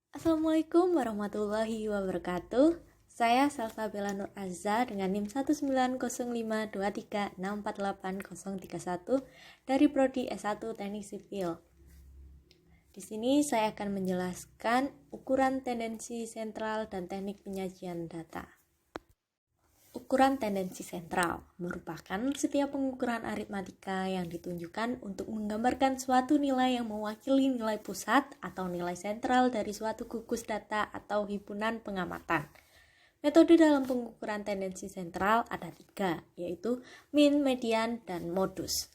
Assalamualaikum warahmatullahi wabarakatuh. Saya Salsa Bella Nur Azza dengan NIM 1905236483031 dari Prodi S1 Teknik Sipil. Di sini saya akan menjelaskan ukuran tendensi sentral dan teknik penyajian data. Ukuran tendensi sentral merupakan setiap pengukuran aritmatika yang ditunjukkan untuk menggambarkan suatu nilai yang mewakili nilai pusat atau nilai sentral dari suatu gugus data atau himpunan pengamatan. Metode dalam pengukuran tendensi sentral ada 3, yaitu min, median, dan modus.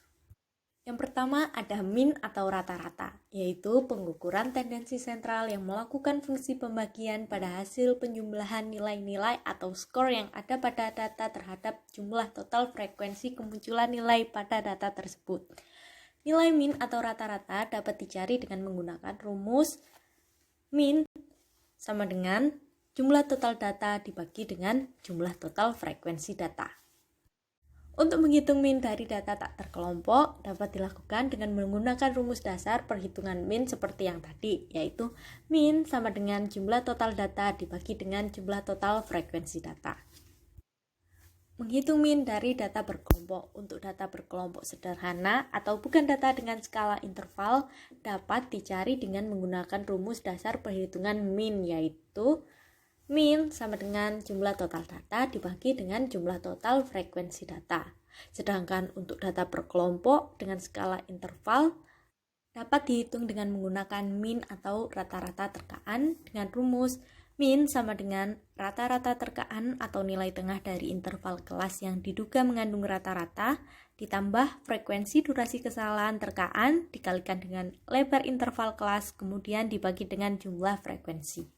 Yang pertama ada min atau rata-rata, yaitu pengukuran tendensi sentral yang melakukan fungsi pembagian pada hasil penjumlahan nilai-nilai atau skor yang ada pada data terhadap jumlah total frekuensi kemunculan nilai pada data tersebut. Nilai min atau rata-rata dapat dicari dengan menggunakan rumus min sama dengan jumlah total data dibagi dengan jumlah total frekuensi data. Untuk menghitung min dari data tak terkelompok dapat dilakukan dengan menggunakan rumus dasar perhitungan min seperti yang tadi, yaitu min sama dengan jumlah total data dibagi dengan jumlah total frekuensi data. Menghitung min dari data berkelompok untuk data berkelompok sederhana atau bukan data dengan skala interval dapat dicari dengan menggunakan rumus dasar perhitungan min, yaitu min sama dengan jumlah total data dibagi dengan jumlah total frekuensi data. Sedangkan untuk data berkelompok dengan skala interval dapat dihitung dengan menggunakan min atau rata-rata terkaan dengan rumus min sama dengan rata-rata terkaan atau nilai tengah dari interval kelas yang diduga mengandung rata-rata ditambah frekuensi durasi kesalahan terkaan dikalikan dengan lebar interval kelas kemudian dibagi dengan jumlah frekuensi.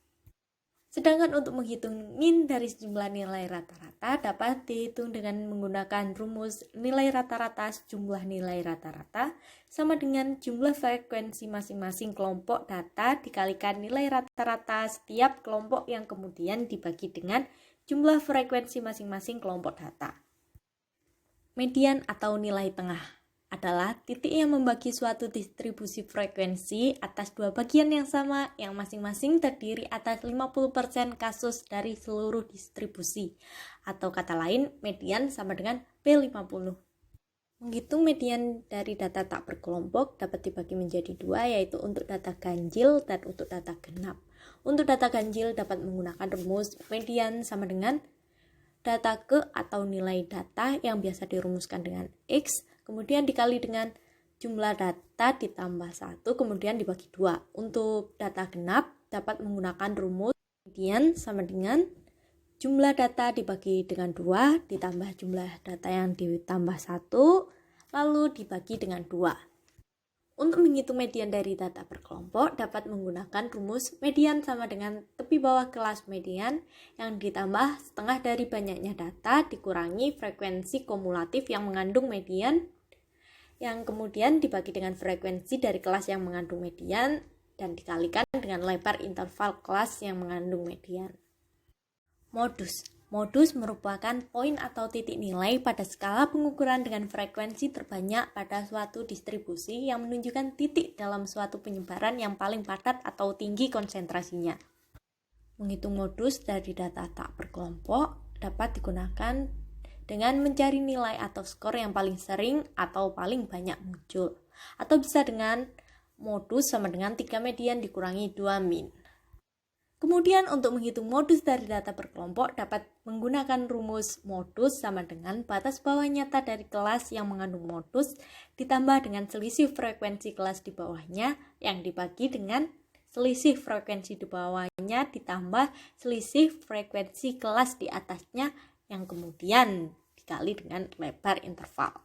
Sedangkan untuk menghitung min dari sejumlah nilai rata-rata dapat dihitung dengan menggunakan rumus nilai rata-rata sejumlah nilai rata-rata sama dengan jumlah frekuensi masing-masing kelompok data dikalikan nilai rata-rata setiap kelompok yang kemudian dibagi dengan jumlah frekuensi masing-masing kelompok data. Median atau nilai tengah adalah titik yang membagi suatu distribusi frekuensi atas dua bagian yang sama yang masing-masing terdiri atas 50% kasus dari seluruh distribusi. Atau kata lain, median sama dengan P50. Menghitung median dari data tak berkelompok dapat dibagi menjadi 2, yaitu untuk data ganjil dan untuk data genap. Untuk data ganjil dapat menggunakan rumus median sama dengan data ke atau nilai data yang biasa dirumuskan dengan X, kemudian dikali dengan jumlah data ditambah 1, kemudian dibagi 2. Untuk data genap dapat menggunakan rumus median sama dengan jumlah data dibagi dengan 2 ditambah jumlah data yang ditambah 1, lalu dibagi dengan 2. Untuk menghitung median dari data berkelompok dapat menggunakan rumus median sama dengan tepi bawah kelas median yang ditambah setengah dari banyaknya data dikurangi frekuensi kumulatif yang mengandung median yang kemudian dibagi dengan frekuensi dari kelas yang mengandung median dan dikalikan dengan lebar interval kelas yang mengandung median. Modus merupakan poin atau titik nilai pada skala pengukuran dengan frekuensi terbanyak pada suatu distribusi yang menunjukkan titik dalam suatu penyebaran yang paling padat atau tinggi konsentrasinya. Menghitung modus dari data tak berkelompok dapat digunakan dengan mencari nilai atau skor yang paling sering atau paling banyak muncul. Atau bisa dengan modus sama dengan 3 median dikurangi 2 min. Kemudian untuk menghitung modus dari data berkelompok dapat menggunakan rumus modus sama dengan batas bawah nyata dari kelas yang mengandung modus ditambah dengan selisih frekuensi kelas di bawahnya yang dibagi dengan selisih frekuensi di bawahnya ditambah selisih frekuensi kelas di atasnya yang kemudian dikali dengan lebar interval.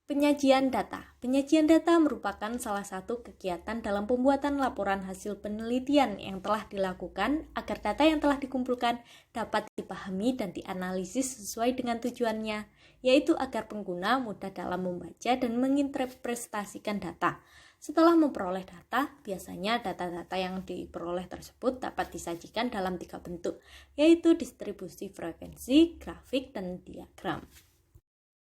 Penyajian data. Penyajian data merupakan salah satu kegiatan dalam pembuatan laporan hasil penelitian yang telah dilakukan agar data yang telah dikumpulkan dapat dipahami dan dianalisis sesuai dengan tujuannya, yaitu agar pengguna mudah dalam membaca dan menginterpretasikan data. Setelah memperoleh data, biasanya data-data yang diperoleh tersebut dapat disajikan dalam 3 bentuk, yaitu distribusi frekuensi, grafik, dan diagram.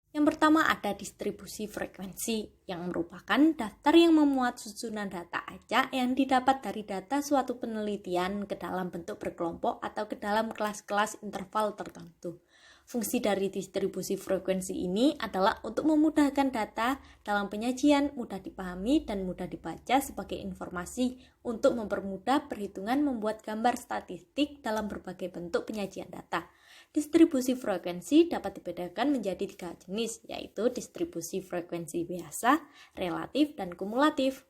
Yang pertama ada distribusi frekuensi, yang merupakan daftar yang memuat susunan data acak yang didapat dari data suatu penelitian ke dalam bentuk berkelompok atau ke dalam kelas-kelas interval tertentu. Fungsi dari distribusi frekuensi ini adalah untuk memudahkan data dalam penyajian, mudah dipahami dan mudah dibaca sebagai informasi untuk mempermudah perhitungan membuat gambar statistik dalam berbagai bentuk penyajian data. Distribusi frekuensi dapat dibedakan menjadi 3 jenis, yaitu distribusi frekuensi biasa, relatif, dan kumulatif.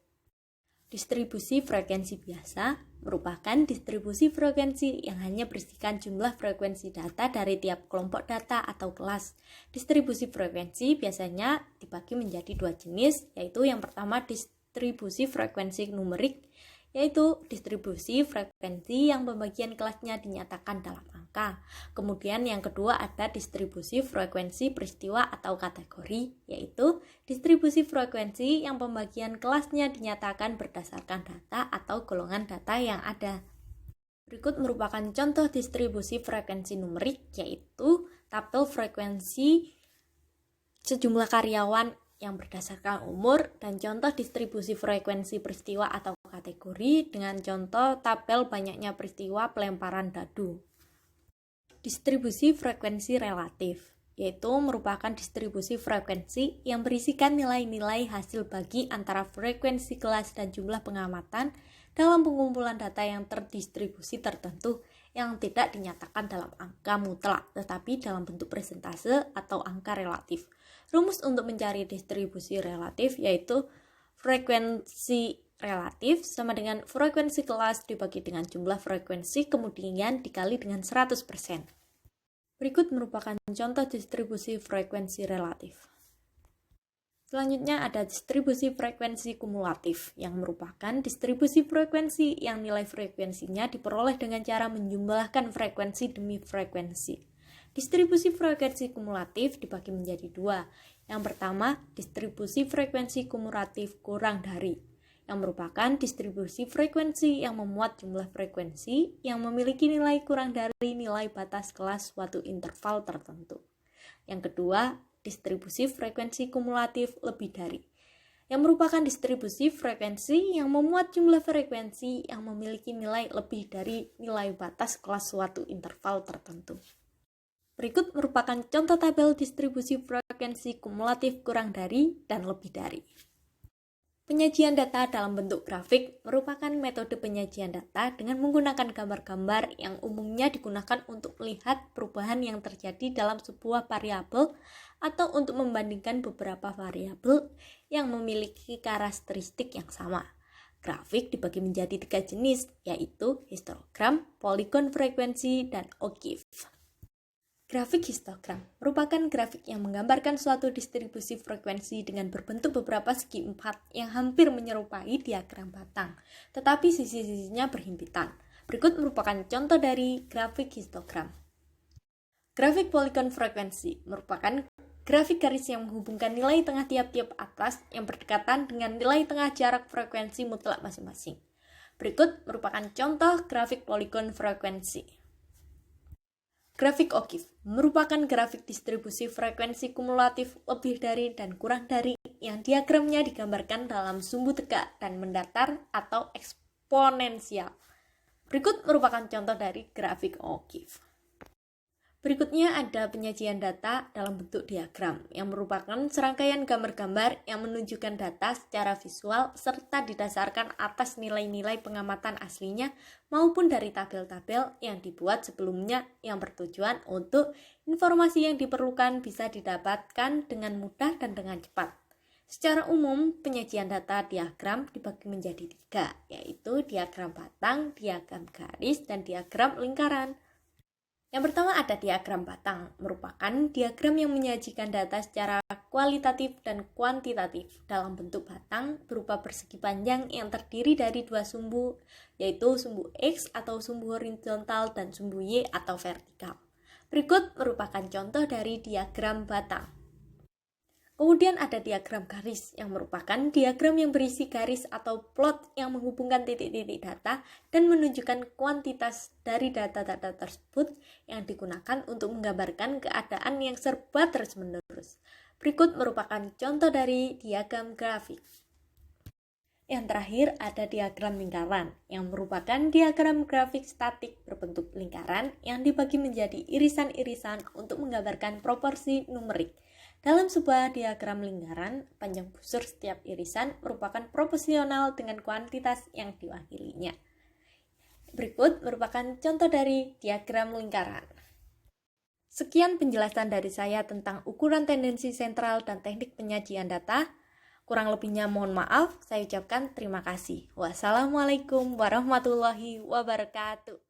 Distribusi frekuensi biasa merupakan distribusi frekuensi yang hanya berisikan jumlah frekuensi data dari tiap kelompok data atau kelas. Distribusi frekuensi biasanya dibagi menjadi 2 jenis, yaitu yang pertama distribusi frekuensi numerik, yaitu distribusi frekuensi yang pembagian kelasnya dinyatakan dalam angka. Kemudian yang kedua ada distribusi frekuensi peristiwa atau kategori, yaitu distribusi frekuensi yang pembagian kelasnya dinyatakan berdasarkan data atau golongan data yang ada. Berikut merupakan contoh distribusi frekuensi numerik, yaitu tabel frekuensi sejumlah karyawan yang berdasarkan umur, dan contoh distribusi frekuensi peristiwa atau kategori dengan contoh tabel banyaknya peristiwa pelemparan dadu. Distribusi frekuensi relatif, yaitu merupakan distribusi frekuensi yang berisikan nilai-nilai hasil bagi antara frekuensi kelas dan jumlah pengamatan dalam pengumpulan data yang terdistribusi tertentu yang tidak dinyatakan dalam angka mutlak, tetapi dalam bentuk persentase atau angka relatif. Rumus untuk mencari distribusi relatif yaitu frekuensi relatif sama dengan frekuensi kelas dibagi dengan jumlah frekuensi kemudian dikali dengan 100%. Berikut merupakan contoh distribusi frekuensi relatif. Selanjutnya ada distribusi frekuensi kumulatif, yang merupakan distribusi frekuensi yang nilai frekuensinya diperoleh dengan cara menjumlahkan frekuensi demi frekuensi. Distribusi frekuensi kumulatif dibagi menjadi 2. Yang pertama, distribusi frekuensi kumulatif kurang dari, yang merupakan distribusi frekuensi yang memuat jumlah frekuensi yang memiliki nilai kurang dari nilai batas kelas suatu interval tertentu. Yang kedua, distribusi frekuensi kumulatif lebih dari, yang merupakan distribusi frekuensi yang memuat jumlah frekuensi yang memiliki nilai lebih dari nilai batas kelas suatu interval tertentu. Berikut merupakan contoh tabel distribusi frekuensi kumulatif kurang dari dan lebih dari. Penyajian data dalam bentuk grafik merupakan metode penyajian data dengan menggunakan gambar-gambar yang umumnya digunakan untuk melihat perubahan yang terjadi dalam sebuah variabel atau untuk membandingkan beberapa variabel yang memiliki karakteristik yang sama. Grafik dibagi menjadi 3 jenis, yaitu histogram, polygon frekuensi, dan OGIF. Grafik histogram merupakan grafik yang menggambarkan suatu distribusi frekuensi dengan berbentuk beberapa segi empat yang hampir menyerupai diagram batang, tetapi sisi-sisinya berhimpitan. Berikut merupakan contoh dari grafik histogram. Grafik polygon frekuensi merupakan grafik garis yang menghubungkan nilai tengah tiap-tiap atas yang berdekatan dengan nilai tengah jarak frekuensi mutlak masing-masing. Berikut merupakan contoh grafik polygon frekuensi. Grafik OGIF merupakan grafik distribusi frekuensi kumulatif lebih dari dan kurang dari yang diagramnya digambarkan dalam sumbu tegak dan mendatar atau eksponensial. Berikut merupakan contoh dari grafik OGIF. Berikutnya ada penyajian data dalam bentuk diagram, yang merupakan serangkaian gambar-gambar yang menunjukkan data secara visual serta didasarkan atas nilai-nilai pengamatan aslinya maupun dari tabel-tabel yang dibuat sebelumnya yang bertujuan untuk informasi yang diperlukan bisa didapatkan dengan mudah dan dengan cepat. Secara umum, penyajian data diagram dibagi menjadi 3, yaitu diagram batang, diagram garis, dan diagram lingkaran. Yang pertama ada diagram batang, merupakan diagram yang menyajikan data secara kualitatif dan kuantitatif dalam bentuk batang berupa persegi panjang yang terdiri dari 2 sumbu, yaitu sumbu X atau sumbu horizontal dan sumbu Y atau vertikal. Berikut merupakan contoh dari diagram batang. Kemudian ada diagram garis, yang merupakan diagram yang berisi garis atau plot yang menghubungkan titik-titik data dan menunjukkan kuantitas dari data-data tersebut yang digunakan untuk menggambarkan keadaan yang serba terus-menerus. Berikut merupakan contoh dari diagram grafik. Yang terakhir ada diagram lingkaran, yang merupakan diagram grafik statik berbentuk lingkaran yang dibagi menjadi irisan-irisan untuk menggambarkan proporsi numerik. Dalam sebuah diagram lingkaran, panjang busur setiap irisan merupakan proporsional dengan kuantitas yang diwakilinya. Berikut merupakan contoh dari diagram lingkaran. Sekian penjelasan dari saya tentang ukuran tendensi sentral dan teknik penyajian data. Kurang lebihnya mohon maaf, saya ucapkan terima kasih. Wassalamualaikum warahmatullahi wabarakatuh.